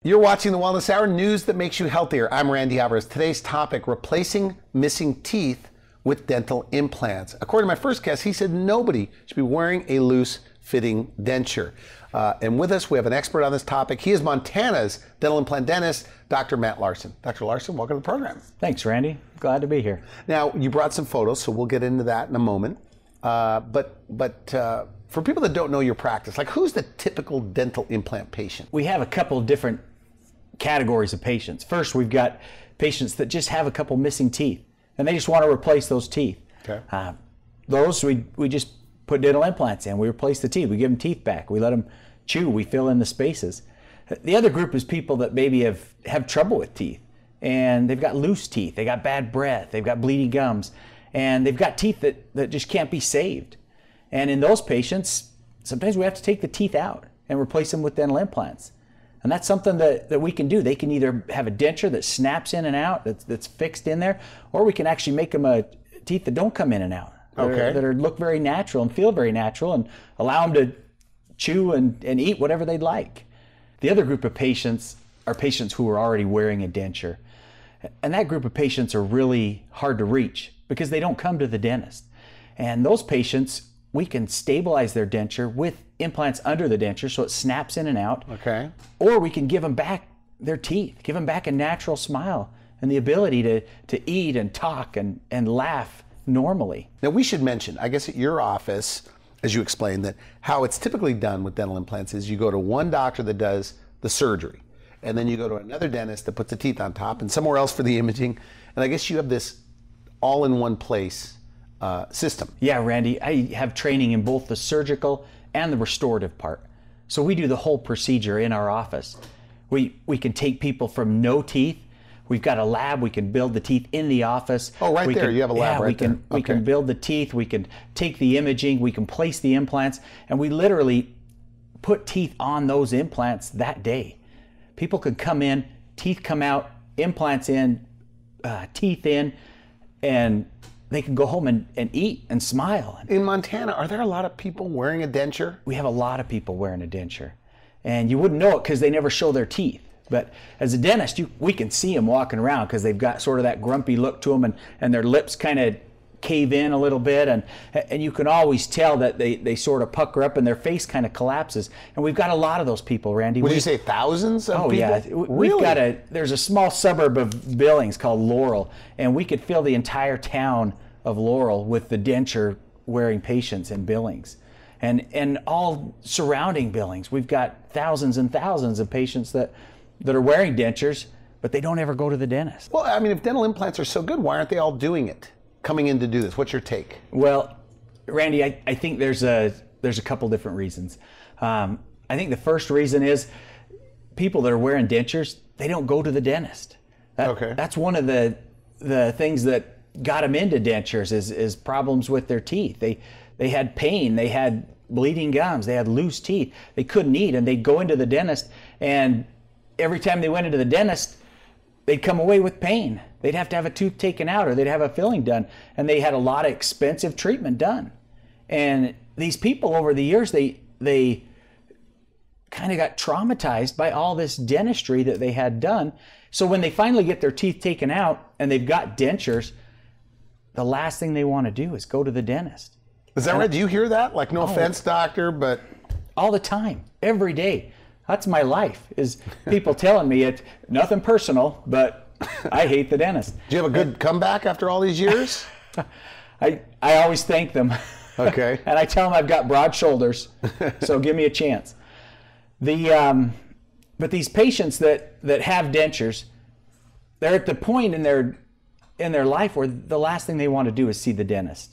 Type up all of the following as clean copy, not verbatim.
You're watching the Wellness Hour, news that makes you healthier. I'm Randy Alvarez. Today's topic, replacing missing teeth with dental implants. According to my first guest, he said nobody should be wearing a loose-fitting denture. And with us, we have an expert on this topic. He is Montana's dental implant dentist, Dr. Matt Larsen. Dr. Larsen, welcome to the program. Thanks, Randy. Glad to be here. Now, you brought some photos, so we'll get into that in a moment. But for people that don't know your practice, like who's the typical dental implant patient? We have a couple of different categories of patients. First, we've got patients that just have a couple missing teeth, and they just want to replace those teeth. Okay. Those, we just put dental implants in. We replace the teeth. We give them teeth back. We let them chew. We fill in the spaces. The other group is people that maybe have trouble with teeth, and they've got loose teeth. They got bad breath. They've got bleeding gums, and they've got teeth that just can't be saved. And in those patients, sometimes we have to take the teeth out and replace them with dental implants. And that's something that we can do. They can either have a denture that snaps in and out, that's fixed in there, or we can actually make them teeth that don't come in and out, that look very natural and feel very natural, and allow them to chew and eat whatever they'd like. The other group of patients are patients who are already wearing a denture. And that group of patients are really hard to reach because they don't come to the dentist. And those patients, we can stabilize their denture with implants under the denture so it snaps in and out. Okay. Or we can give them back their teeth, give them back a natural smile and the ability to eat and talk and laugh normally. Now we should mention, I guess at your office, as you explained, that how it's typically done with dental implants is you go to one doctor that does the surgery, and then you go to another dentist that puts the teeth on top, and somewhere else for the imaging. And I guess you have this all in one place system. Yeah, Randy, I have training in both the surgical and the restorative part. So we do the whole procedure in our office. We can take people from no teeth. We've got a lab. We can build the teeth in the office. Oh, right there. You have a lab right there. We can build the teeth. We can take the imaging. We can place the implants. And we literally put teeth on those implants that day. People could come in, teeth come out, implants in, teeth in, and they can go home and eat and smile. In Montana, are there a lot of people wearing a denture? We have a lot of people wearing a denture. And you wouldn't know it because they never show their teeth. But as a dentist, we can see them walking around because they've got sort of that grumpy look to them, and their lips kind of cave in a little bit, and you can always tell that they sort of pucker up and their face kind of collapses. And we've got a lot of those people, Randy. Would you say thousands of people? Yeah. We've got there's a small suburb of Billings called Laurel, and we could fill the entire town of Laurel with the denture wearing patients in Billings. And all surrounding Billings, we've got thousands and thousands of patients that are wearing dentures, but they don't ever go to the dentist. Well, I mean, if dental implants are so good, why aren't they all doing it, coming in to do this? What's your take? Well, Randy, I think there's a couple different reasons. I think the first reason is people that are wearing dentures, they don't go to the dentist. That's one of the things that got them into dentures is problems with their teeth. They had pain, they had bleeding gums, they had loose teeth, they couldn't eat, and they'd go into the dentist, and every time they went into the dentist, they'd come away with pain. They'd have to have a tooth taken out, or they'd have a filling done, and they had a lot of expensive treatment done. And these people over the years, they kind of got traumatized by all this dentistry that they had done. So when they finally get their teeth taken out and they've got dentures, the last thing they want to do is go to the dentist. Is that right? Do you hear that? Like, no offense, doctor, but... All the time, every day. That's my life, is people telling me it, nothing personal, but I hate the dentist. Do you have a good comeback after all these years? I always thank them. Okay. And I tell them I've got broad shoulders, so give me a chance. But these patients that have dentures, they're at the point in their life where the last thing they want to do is see the dentist.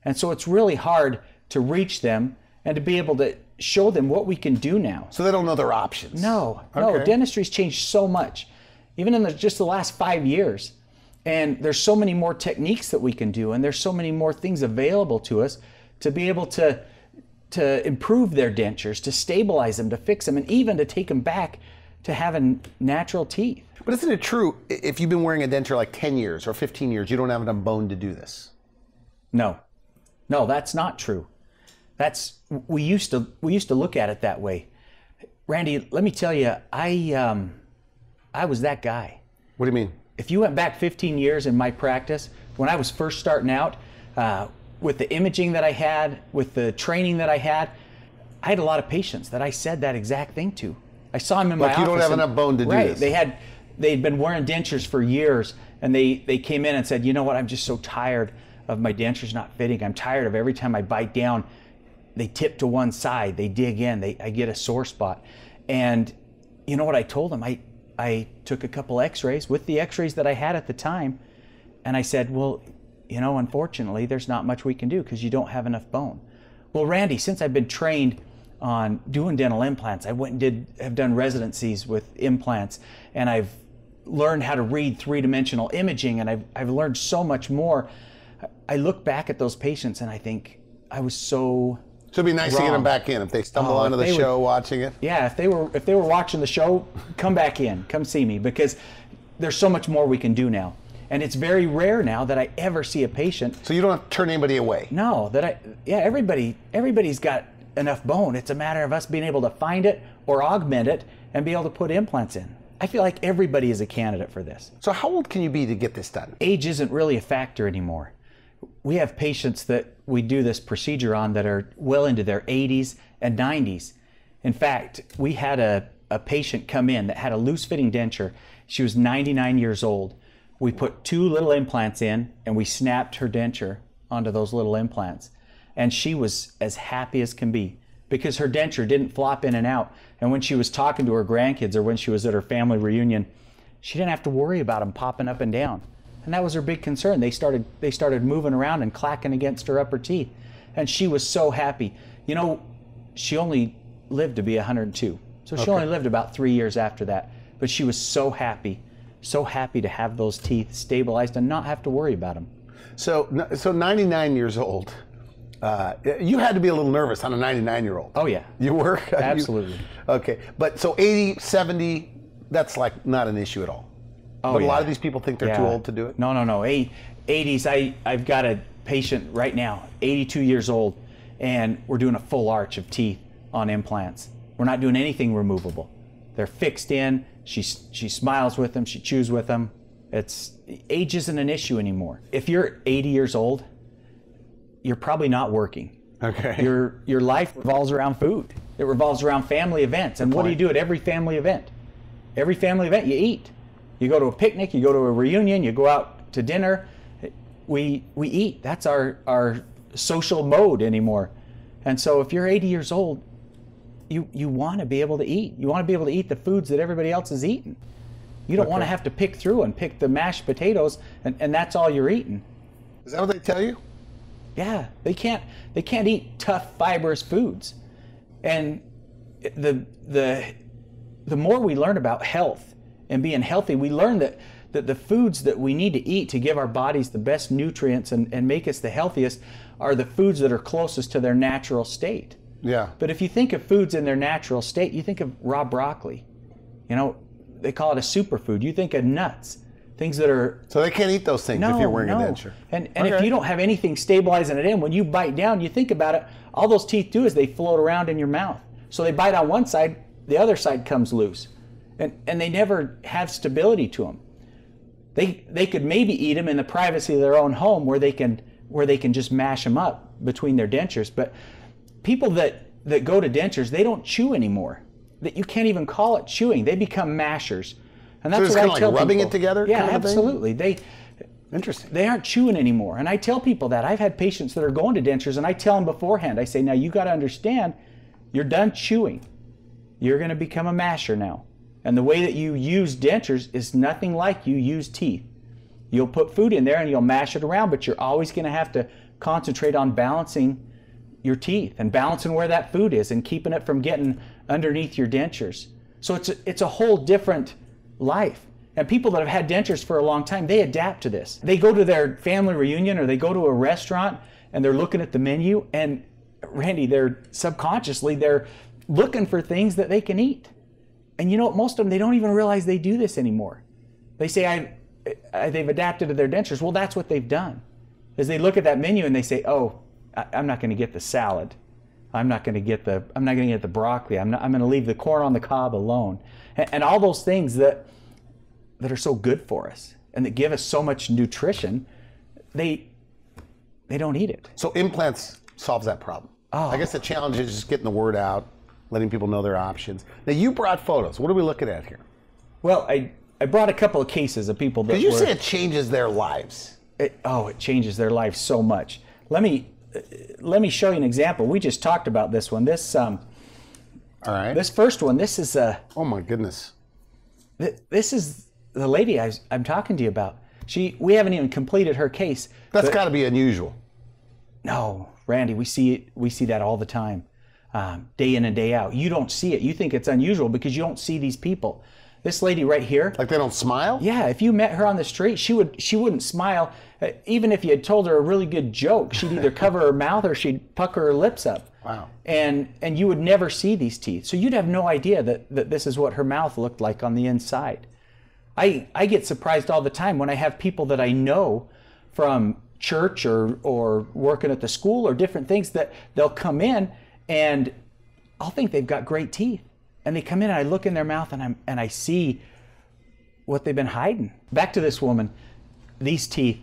And so it's really hard to reach them and to be able to show them what we can do now. So they don't know their options? No, dentistry's changed so much, even in just the last 5 years. And there's so many more techniques that we can do, and there's so many more things available to us to be able to improve their dentures, to stabilize them, to fix them, and even to take them back to having natural teeth. But isn't it true, if you've been wearing a denture like 10 years or 15 years, you don't have enough bone to do this? No, that's not true. We used to look at it that way. Randy, let me tell you, I was that guy. What do you mean? If you went back 15 years in my practice, when I was first starting out, with the imaging that I had, with the training that I had a lot of patients that I said that exact thing to. I saw them in my office. Like you don't have enough bone to do this. They'd been wearing dentures for years, and they came in and said, you know what, I'm just so tired of my dentures not fitting. I'm tired of every time I bite down, they tip to one side, they dig in, I get a sore spot. And you know what I told them? I took a couple x-rays with the x-rays that I had at the time, and I said, well, you know, unfortunately, there's not much we can do because you don't have enough bone. Well, Randy, since I've been trained on doing dental implants, I went and have done residencies with implants, and I've learned how to read three-dimensional imaging, and I've learned so much more. I look back at those patients and I think I was so it'd be nice to get them back in if they stumble onto the show watching it. Yeah, if they were watching the show, come back in, come see me, because there's so much more we can do now. And it's very rare now that I ever see a patient. So you don't have to turn anybody away? No, everybody's got enough bone. It's a matter of us being able to find it or augment it and be able to put implants in. I feel like everybody is a candidate for this. So how old can you be to get this done? Age isn't really a factor anymore. We have patients that we do this procedure on that are well into their 80s and 90s. In fact, we had a patient come in that had a loose-fitting denture. She was 99 years old. We put 2 little implants in, and we snapped her denture onto those little implants. And she was as happy as can be because her denture didn't flop in and out. And when she was talking to her grandkids or when she was at her family reunion, she didn't have to worry about them popping up and down. And that was her big concern. They started moving around and clacking against her upper teeth. And she was so happy. You know, she only lived to be 102. So she only lived about 3 years after that. But she was so happy to have those teeth stabilized and not have to worry about them. So 99 years old. You had to be a little nervous on a 99-year-old. Oh, yeah. You were? Absolutely. Okay. But so 80, 70, that's like not an issue at all. Oh, but a lot of these people think they're too old to do it? No. 80s, I've got a patient right now, 82 years old, and we're doing a full arch of teeth on implants. We're not doing anything removable. They're fixed in. She smiles with them. She chews with them. Age isn't an issue anymore. If you're 80 years old, you're probably not working. Okay. Your life revolves around food. It revolves around family events. And what do you do at every family event? Every family event, you eat. You go to a picnic, you go to a reunion, you go out to dinner. We eat. That's our social mode anymore. And so if you're 80 years old, you want to be able to eat. You want to be able to eat the foods that everybody else is eating. You don't want to have to pick through and pick the mashed potatoes and that's all you're eating. Is that what they tell you? Yeah, they can't eat tough, fibrous foods. And the more we learn about health and being healthy, we learn that the foods that we need to eat to give our bodies the best nutrients and make us the healthiest are the foods that are closest to their natural state. Yeah. But if you think of foods in their natural state, you think of raw broccoli. You know, they call it a superfood. You think of nuts, things that are... So they can't eat those things if you're wearing a denture. And if you don't have anything stabilizing it in, when you bite down, you think about it, all those teeth do is they float around in your mouth. So they bite on one side, the other side comes loose. And they never have stability to them. They could maybe eat them in the privacy of their own home where they can just mash them up between their dentures. But people that go to dentures, they don't chew anymore. That you can't even call it chewing. They become mashers. And that's so it's what kind I of tell like rubbing people. it together? Yeah, kind of absolutely. Interesting. They aren't chewing anymore. And I tell people that. I've had patients that are going to dentures and I tell them beforehand, I say, now you got to understand, you're done chewing. You're going to become a masher now. And the way that you use dentures is nothing like you use teeth. You'll put food in there and you'll mash it around, but you're always going to have to concentrate on balancing your teeth and balancing where that food is and keeping it from getting underneath your dentures. So it's a whole different life. And people that have had dentures for a long time, they adapt to this. They go to their family reunion or they go to a restaurant and they're looking at the menu and Randy, they're looking for things that they can eat. And you know what, most of them, they don't even realize they do this anymore. They say they've adapted to their dentures. Well, that's what they've done. Is they look at that menu and they say, oh, I'm not going to get the salad. I'm not going to get the broccoli. I'm going to leave the corn on the cob alone. And all those things that are so good for us and that give us so much nutrition, they don't eat it. So implants solves that problem. Oh. I guess the challenge is just getting the word out, letting people know their options. Now you brought photos. What are we looking at here? Well, I brought a couple of cases of people that Because you say it changes their lives. It changes their lives so much. Let me show you an example. We just talked about this one. All right. This first one. This is oh my goodness. This is the lady I'm talking to you about. We haven't even completed her case. That's got to be unusual. No, Randy, we see that all the time, day in and day out. You don't see it. You think it's unusual because you don't see these people. This lady right here. Like they don't smile? Yeah, if you met her on the street, she wouldn't smile. Even if you had told her a really good joke, she'd either cover her mouth or she'd pucker her lips up. Wow. And you would never see these teeth. So you'd have no idea that this is what her mouth looked like on the inside. I get surprised all the time when I have people that I know from church or working at the school or different things that they'll come in and I'll think they've got great teeth. And they come in and I look in their mouth and I see what they've been hiding. Back to this woman, these teeth,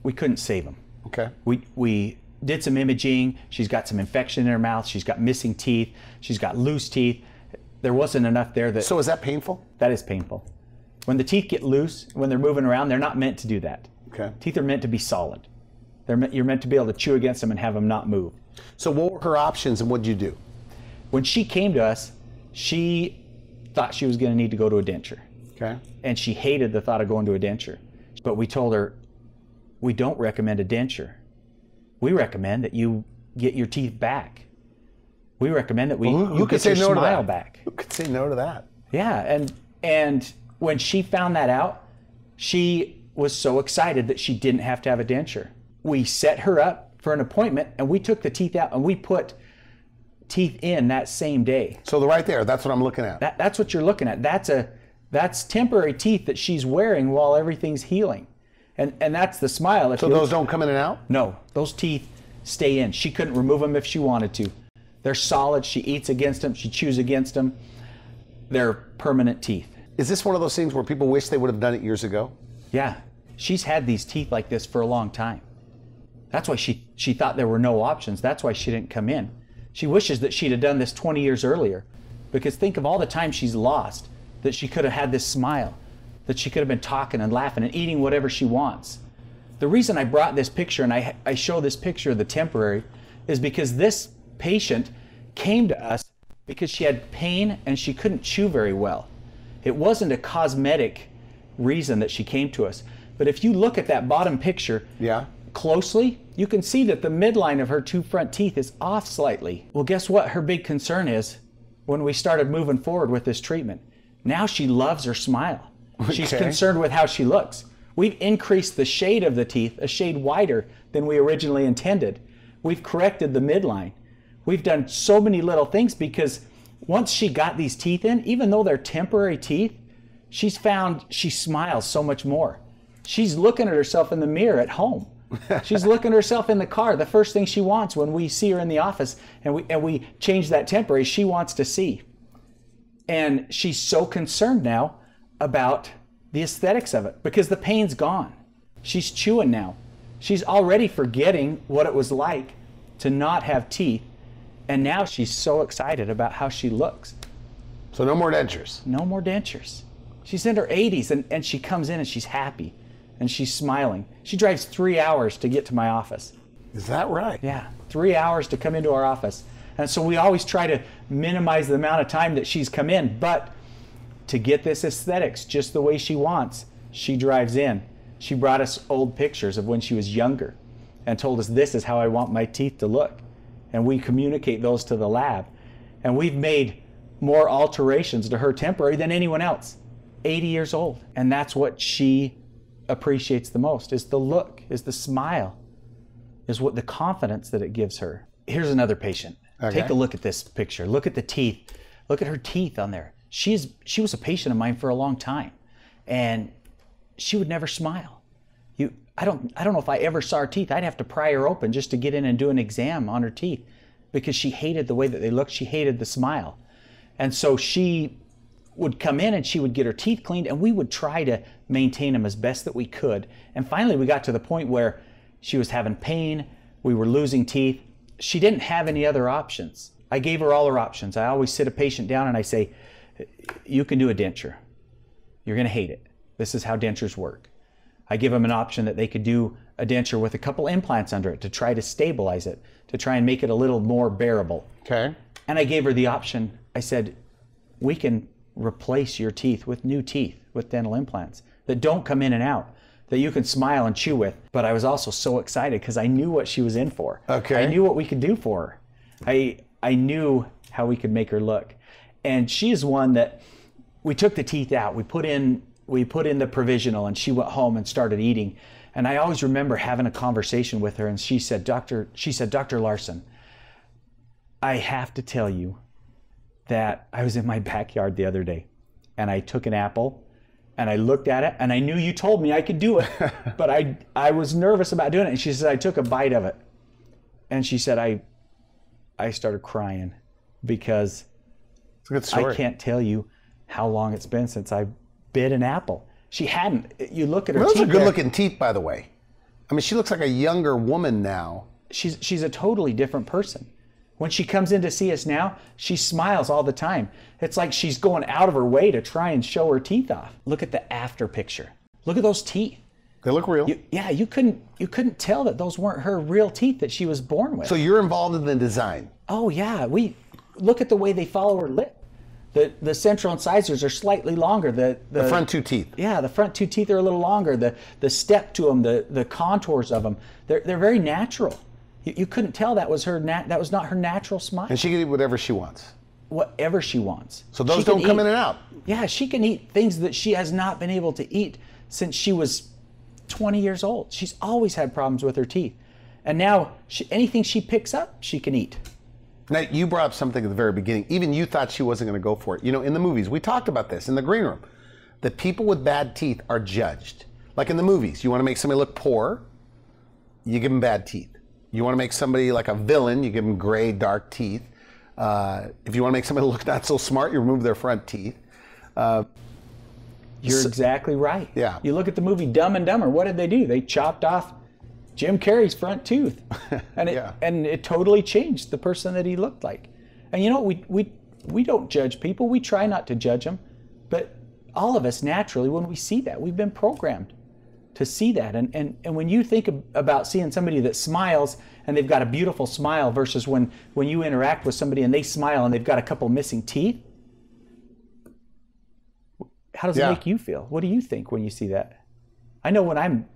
we couldn't save them. Okay. We did some imaging. She's got some infection in her mouth. She's got missing teeth. She's got loose teeth. There wasn't enough there. So is that painful? That is painful. When the teeth get loose, when they're moving around, they're not meant to do that. Okay. Teeth are meant to be solid. You're meant to be able to chew against them and have them not move. So what were her options and what did you do? When she came to us, she thought she was going to need to go to a denture. Okay. And she hated the thought of going to a denture. But we told her, we don't recommend a denture. We recommend that you get your teeth back. We recommend that you get your smile back. Who could say no to that? Yeah, and when she found that out, she was so excited that she didn't have to have a denture. We set her up for an appointment and we took the teeth out and we put teeth in that same day. So right there, that's what I'm looking at. That's what you're looking at. That's temporary teeth that she's wearing while everything's healing. And that's the smile. So those don't come in and out? No, those teeth stay in. She couldn't remove them if she wanted to. They're solid. She eats against them. She chews against them. They're permanent teeth. Is this one of those things where people wish they would have done it years ago? Yeah. She's had these teeth like this for a long time. That's why she thought there were no options. That's why she didn't come in. She wishes that she'd have done this 20 years earlier. Because think of all the time she's lost, that she could have had this smile, that she could have been talking and laughing and eating whatever she wants. The reason I brought this picture and I show this picture of the temporary is because this patient came to us because she had pain and she couldn't chew very well. It wasn't a cosmetic reason that she came to us. But if you look at that bottom picture closely, you can see that the midline of her two front teeth is off slightly. Well, guess what her big concern is when we started moving forward with this treatment? Now she loves her smile. She's concerned with how she looks. We've increased the shade of the teeth a shade wider than we originally intended. We've corrected the midline. We've done so many little things because once she got these teeth in, even though they're temporary teeth, she's found she smiles so much more. She's looking at herself in the mirror at home. She's looking at herself in the car. The first thing she wants when we see her in the office and we change that temporary, she wants to see. And she's so concerned now about the aesthetics of it because the pain's gone. She's chewing now. She's already forgetting what it was like to not have teeth. And now she's so excited about how she looks. So no more dentures? No more dentures. She's in her 80s and she comes in and she's happy and she's smiling. She drives 3 hours to get to my office. Is that right? Yeah, 3 hours to come into our office. And so we always try to minimize the amount of time that she's come in, but to get this aesthetics just the way she wants, she drives in. She brought us old pictures of when she was younger and told us this is how I want my teeth to look. And we communicate those to the lab. And we've made more alterations to her temporary than anyone else. 80 years old. And that's what she appreciates the most, is the look, is the smile, is what the confidence that it gives her. Here's another patient. Okay. Take a look at this picture. Look at the teeth. Look at her teeth on there. She was a patient of mine for a long time, and she would never smile. I don't know if I ever saw her teeth. I'd have to pry her open just to get in and do an exam on her teeth. because she hated the way that they looked. She hated the smile. And so she would come in and she would get her teeth cleaned, and we would try to maintain them as best that we could. And finally we got to the point where she was having pain, we were losing teeth. She didn't have any other options. I gave her all her options. I always sit a patient down and I say, you can do a denture. You're going to hate it. This is how dentures work. I give them an option that they could do a denture with a couple implants under it to try to stabilize it, to try and make it a little more bearable. Okay. And I gave her the option. I said, we can replace your teeth with new teeth with dental implants that don't come in and out, that you can smile and chew with. But I was also so excited because I knew what she was in for. Okay. I knew what we could do for her. I knew how we could make her look. And she is one that we took the teeth out. We put in the provisional, and she went home and started eating. And I always remember having a conversation with her, and she said, Dr. Larsen, I have to tell you that I was in my backyard the other day, and I took an apple, and I looked at it, and I knew you told me I could do it, but I was nervous about doing it. And she said, I took a bite of it. And she said, I started crying because It's a good story. I can't tell you how long it's been since I bit an apple. She hadn't. You look at her Those teeth are good there. looking teeth, by the way. I mean, she looks like a younger woman now. She's a totally different person. When she comes in to see us now, she smiles all the time. It's like she's going out of her way to try and show her teeth off. Look at the after picture. Look at those teeth. They look real. You couldn't tell that those weren't her real teeth that she was born with. So you're involved in the design. Oh yeah, we look at the way they follow her lip. The central incisors are slightly longer. The front two teeth. Yeah, the front two teeth are a little longer. The step to them, the contours of them, they're very natural. You couldn't tell that was that was not her natural smile. And she can eat whatever she wants. Whatever she wants. So those don't come in and out. Yeah, she can eat things that she has not been able to eat since she was 20 years old. She's always had problems with her teeth. And now anything she picks up, she can eat. Now, you brought up something at the very beginning. Even you thought she wasn't going to go for it. You know, in the movies, we talked about this in the green room, that people with bad teeth are judged. Like in the movies, you want to make somebody look poor, you give them bad teeth. You want to make somebody like a villain, you give them gray, dark teeth. If you want to make somebody look not so smart, you remove their front teeth. You're exactly right. Yeah. You look at the movie Dumb and Dumber. What did they do? They chopped off Jim Carrey's front tooth, and it totally changed the person that he looked like. And you know, we don't judge people. We try not to judge them, but all of us naturally, when we see that, we've been programmed to see that. And when you think about seeing somebody that smiles and they've got a beautiful smile versus when you interact with somebody and they smile and they've got a couple missing teeth, how does it make you feel? What do you think when you see that? I know when I'm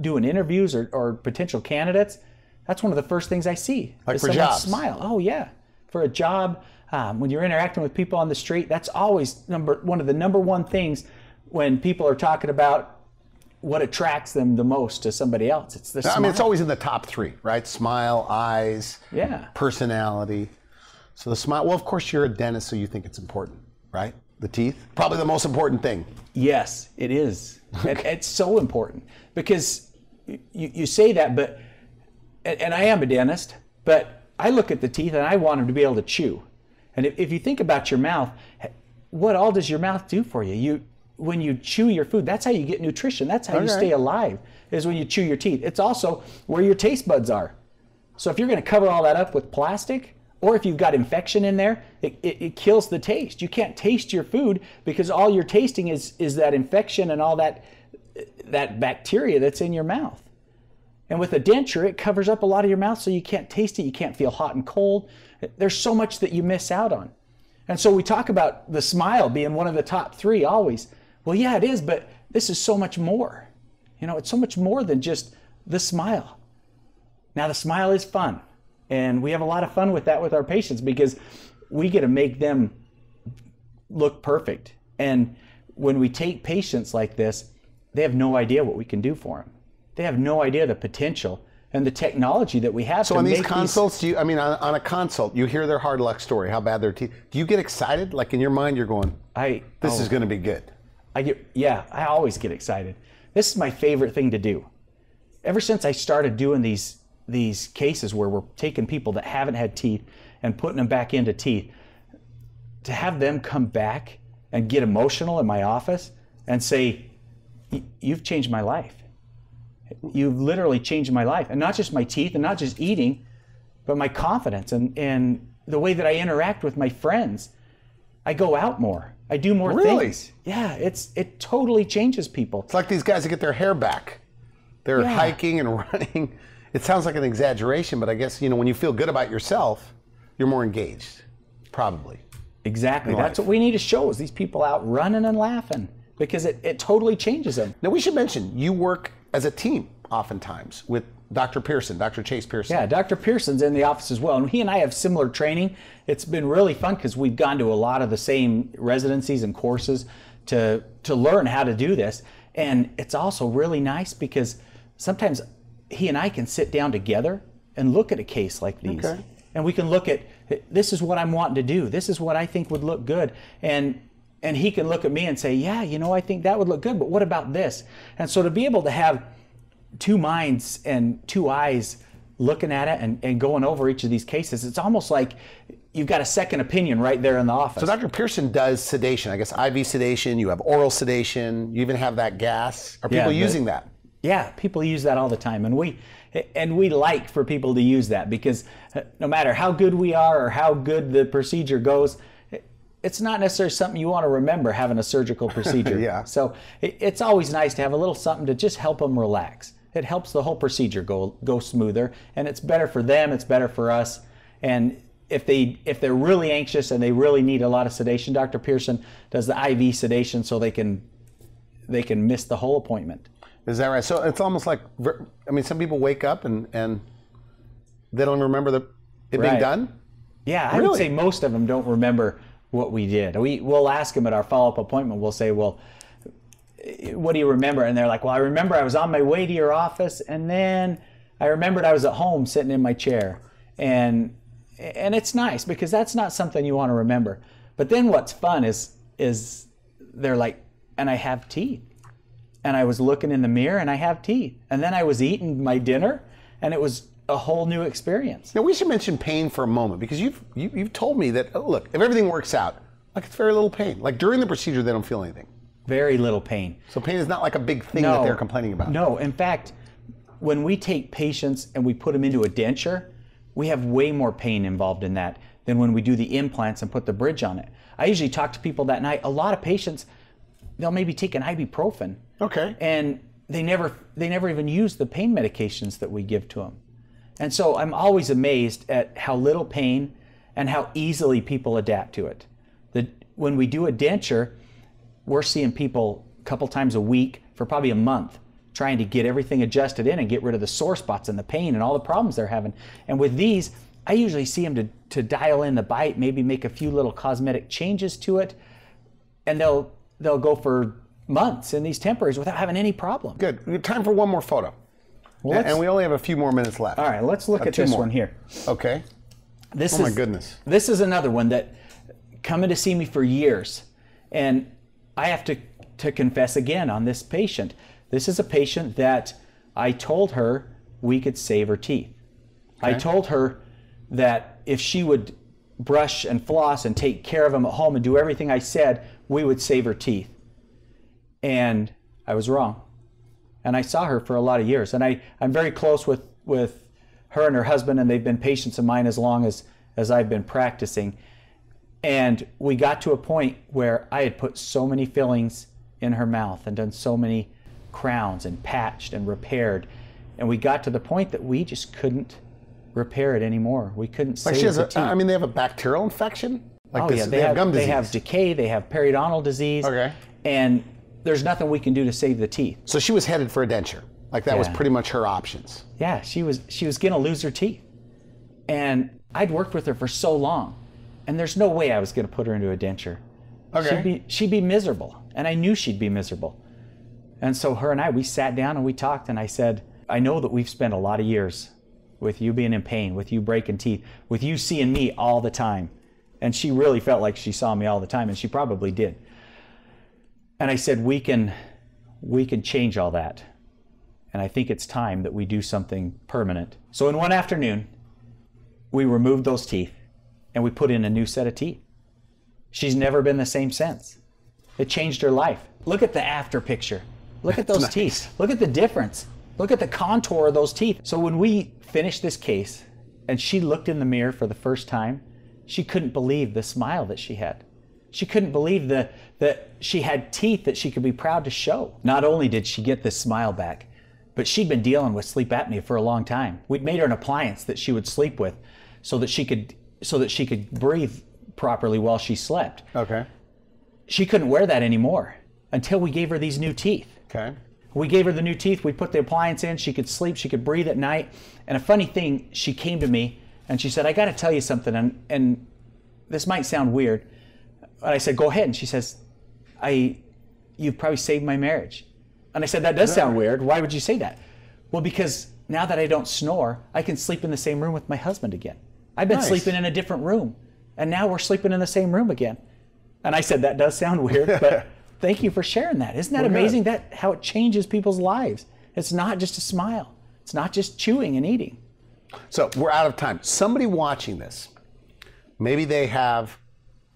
doing interviews or potential candidates, that's one of the first things I see. Like is for someone jobs. Smile. Oh yeah, for a job. When you're interacting with people on the street, that's always one of the number one things when people are talking about what attracts them the most to somebody else. It's the smile. I mean, it's always in the top three, right? Smile, eyes, personality. So the smile, well, of course you're a dentist, so you think it's important, right? The teeth, probably the most important thing. Yes, it is. It's so important because you say that, but, and I am a dentist, but I look at the teeth and I want them to be able to chew. And if you think about your mouth, what all does your mouth do for you? When you chew your food, that's how you get nutrition. That's how you stay alive, is when you chew your teeth. It's also where your taste buds are. So if you're going to cover all that up with plastic, or if you've got infection in there, it kills the taste. You can't taste your food because all you're tasting is that infection and all that bacteria that's in your mouth. And with a denture, it covers up a lot of your mouth so you can't taste it. You can't feel hot and cold. There's so much that you miss out on. And so we talk about the smile being one of the top three always. Well, yeah, it is, but this is so much more. You know, it's so much more than just the smile. Now, the smile is fun. And we have a lot of fun with that with our patients because we get to make them look perfect. And when we take patients like this, they have no idea what we can do for them. They have no idea the potential and the technology that we have. So on these consults, on a consult, you hear their hard luck story, how bad their teeth. Do you get excited? Like in your mind, you're going, this is going to be good. I always get excited. This is my favorite thing to do. Ever since I started doing these these cases where we're taking people that haven't had teeth and putting them back into teeth, to have them come back and get emotional in my office and say, you've changed my life. You've literally changed my life. And not just my teeth and not just eating, but my confidence and the way that I interact with my friends. I go out more. I do more things. Yeah, it totally changes people. It's like these guys that get their hair back. They're hiking and running. It sounds like an exaggeration, but I guess, when you feel good about yourself, you're more engaged, probably. Exactly. That's what we need to show, is these people out running and laughing, because it totally changes them. Now, we should mention, you work as a team oftentimes with Dr. Pearson, Dr. Chase Pearson. Yeah, Dr. Pearson's in the office as well. And he and I have similar training. It's been really fun because we've gone to a lot of the same residencies and courses to learn how to do this. And it's also really nice because sometimes he and I can sit down together and look at a case like these. Okay. And we can look at, this is what I'm wanting to do. This is what I think would look good. And he can look at me and say, yeah, I think that would look good, but what about this? And so to be able to have two minds and two eyes looking at it and going over each of these cases, it's almost like you've got a second opinion right there in the office. So Dr. Pearson does sedation, I guess IV sedation, you have oral sedation, you even have that gas. Are people using that? Yeah, people use that all the time. And we like for people to use that, because no matter how good we are or how good the procedure goes, it's not necessarily something you want to remember having a surgical procedure. Yeah. So it's always nice to have a little something to just help them relax. It helps the whole procedure go smoother, and it's better for them, it's better for us. And if they're really anxious and they really need a lot of sedation, Dr. Pearson does the IV sedation so they can miss the whole appointment. Is that right? So it's almost like, some people wake up and they don't remember it being done? Yeah, I would say most of them don't remember what we did. We'll ask them at our follow-up appointment, we'll say, well, what do you remember? And they're like, well, I remember I was on my way to your office, and then I remembered I was at home sitting in my chair. And it's nice, because that's not something you want to remember. But then what's fun is they're like, and I have teeth. And I was looking in the mirror and I have teeth. And then I was eating my dinner, and it was a whole new experience. Now, we should mention pain for a moment, because you've told me that, look, if everything works out, like, it's very little pain. Like, during the procedure, they don't feel anything. Very little pain. So pain is not like a big thing that they're complaining about. No, in fact, when we take patients and we put them into a denture, we have way more pain involved in that than when we do the implants and put the bridge on it. I usually talk to people that night. A lot of patients, they'll maybe take an ibuprofen. Okay. And they never even use the pain medications that we give to them. And so I'm always amazed at how little pain and how easily people adapt to it. When we do a denture, we're seeing people a couple times a week for probably a month, trying to get everything adjusted in and get rid of the sore spots and the pain and all the problems they're having. And with these, I usually see them to dial in the bite, maybe make a few little cosmetic changes to it, and they'll go for months in these temporaries without having any problem. Good. We have time for one more photo. Well, and we only have a few more minutes left. All right, let's look at this one here. Okay. Oh my goodness. This is another one that coming to see me for years. And I have to confess again on this patient. This is a patient that I told her we could save her teeth. Okay. I told her that if she would brush and floss and take care of them at home and do everything I said, we would save her teeth. And I was wrong. And I saw her for a lot of years. And I'm very close with her and her husband, and they've been patients of mine as long as I've been practicing. And we got to a point where I had put so many fillings in her mouth and done so many crowns and patched and repaired. And we got to the point that we just couldn't repair it anymore. We couldn't save the teeth. They have a bacterial infection? They have gum disease. They have decay, they have periodontal disease. Okay. And there's nothing we can do to save the teeth. So she was headed for a denture. Like, that was pretty much her options. Yeah, she was gonna lose her teeth. And I'd worked with her for so long, and there's no way I was gonna put her into a denture. Okay. She'd be miserable, and I knew she'd be miserable. And so her and I, we sat down and we talked, and I said, I know that we've spent a lot of years with you being in pain, with you breaking teeth, with you seeing me all the time. And she really felt like she saw me all the time, and she probably did. And I said, we can change all that. And I think it's time that we do something permanent. So in one afternoon, we removed those teeth and we put in a new set of teeth. She's never been the same since. It changed her life. Look at the after picture. Look at those nice. teeth. Look at the difference. Look at the contour of those teeth. So when we finished this case and she looked in the mirror for the first time, she couldn't believe the smile that she had. She couldn't believe that she had teeth that she could be proud to show. Not only did she get this smile back, but she'd been dealing with sleep apnea for a long time. We'd made her an appliance that she would sleep with so that she could breathe properly while she slept. Okay. She couldn't wear that anymore until we gave her these new teeth. Okay. We gave her the new teeth, we put the appliance in, she could sleep, she could breathe at night. And a funny thing, she came to me and she said, I gotta tell you something, and this might sound weird. But I said, go ahead. And she says, you've probably saved my marriage. And I said, that does sound weird. Why would you say that? Well, because now that I don't snore, I can sleep in the same room with my husband again. I've been sleeping in a different room, and now we're sleeping in the same room again. And I said, that does sound weird, but thank you for sharing that. Isn't that amazing how it changes people's lives? It's not just a smile. It's not just chewing and eating. So we're out of time. Somebody watching this, maybe they have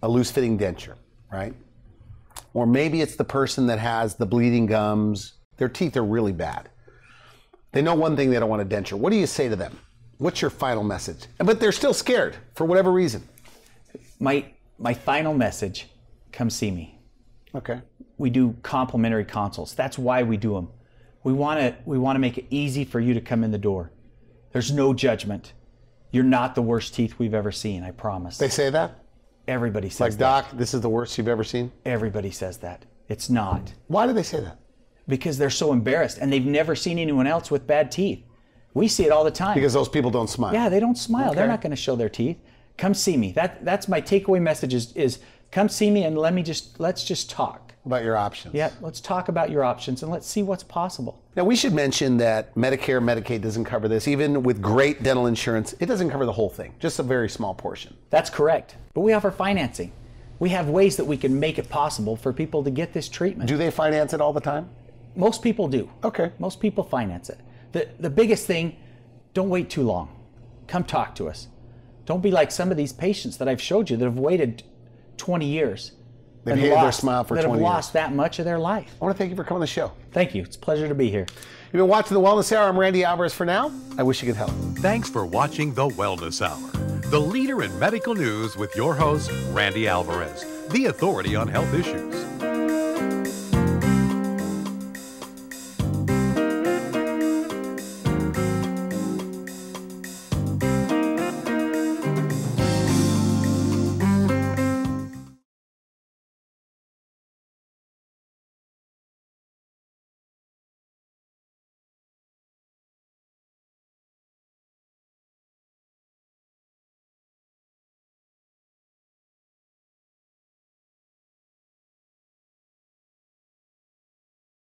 a loose-fitting denture, right? Or maybe it's the person that has the bleeding gums. Their teeth are really bad. They know one thing, they don't want a denture. What do you say to them? What's your final message? But they're still scared for whatever reason. My final message, come see me. Okay. We do complimentary consults. That's why we do them. We want to make it easy for you to come in the door. There's no judgment. You're not the worst teeth we've ever seen, I promise. They say that? Everybody says like, that. Doc, this is the worst you've ever seen? Everybody says that. It's not. Why do they say that? Because they're so embarrassed and they've never seen anyone else with bad teeth. We see it all the time. Because those people don't smile. Yeah, they don't smile. Okay. They're not going to show their teeth. Come see me. That's my takeaway message is come see me and let's just talk. About your options. Yeah, let's talk about your options and let's see what's possible. Now, we should mention that Medicare, Medicaid doesn't cover this. Even with great dental insurance, it doesn't cover the whole thing, just a very small portion. That's correct. But we offer financing. We have ways that we can make it possible for people to get this treatment. Do they finance it all the time? Most people do. Okay. Most people finance it. The biggest thing, don't wait too long. Come talk to us. Don't be like some of these patients that I've showed you that have waited 20 years. They've hated their smile for 20 years. That have lost that much of their life. I want to thank you for coming on the show. Thank you. It's a pleasure to be here. You've been watching The Wellness Hour. I'm Randy Alvarez for now. I wish you could help. Thanks for watching The Wellness Hour, the leader in medical news with your host, Randy Alvarez, the authority on health issues.